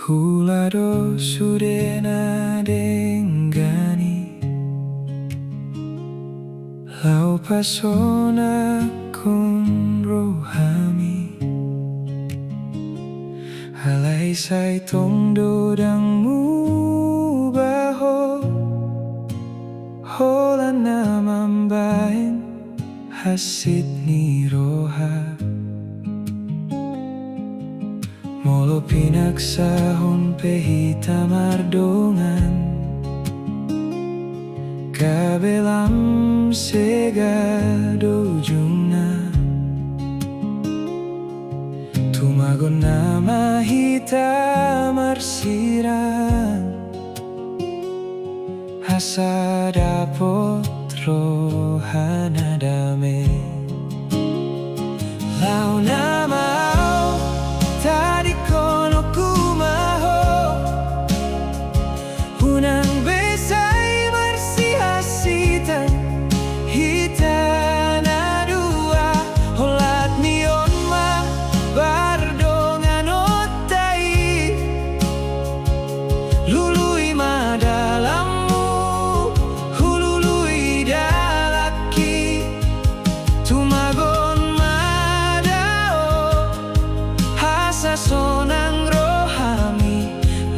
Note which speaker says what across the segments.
Speaker 1: Hulado sudena dengani Lau pasona kun rohami Halai sai tong dodangmu baho Hola namambahin hasit ni roha Molo pinagsahon pehita mardongan Kabelam segado jungna Tumagon na mahita marsirang Hasada potrohana dame Lau namau tadi kono kumaho Hunang besai marsihasitan Hitana dua holat nion ma bardongan otai Lului madalammu hulului dalaki Tumagon madao hasa sonang rohami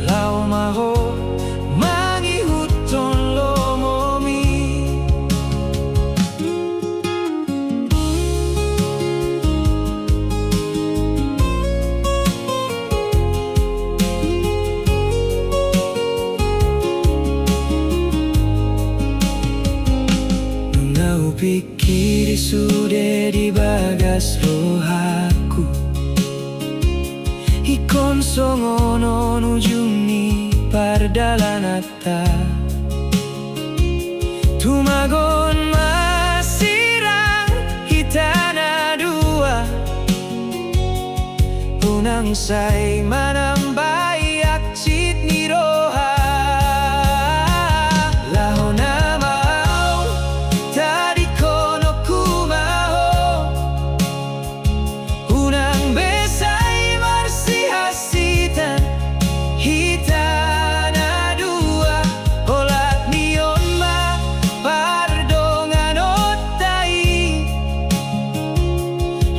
Speaker 1: Lau maho mangihuton lomomi Nungau pikir sudah di bagas rohaku Ikon songono nujuni pardalanata Tumagon masirang hitana dua Unang say manambayak cit ni roha Laho na mau tadi kono kumaho Unang besai marsihasitan Hitana dua holat nion ma pardongan otai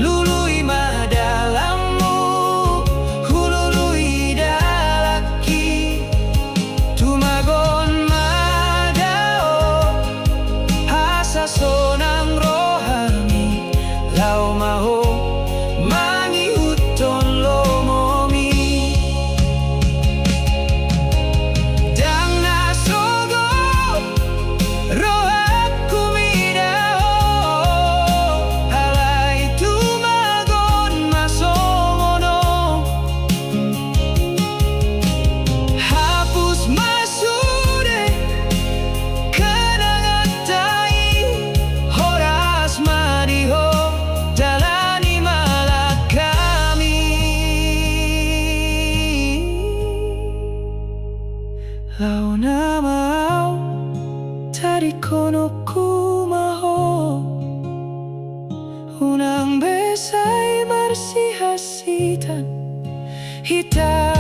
Speaker 1: Lului madalammu hulului dalaki Tumagon madao hasa sonang rohami Lau maho mangihuton lomomi Dang nasogo rohaku midao Halai tumagon masongono Hapus masude kanangatai Horas madiho dalani malakami Lau na mau tadi kono kumaho Unang besai marsihasitan Hita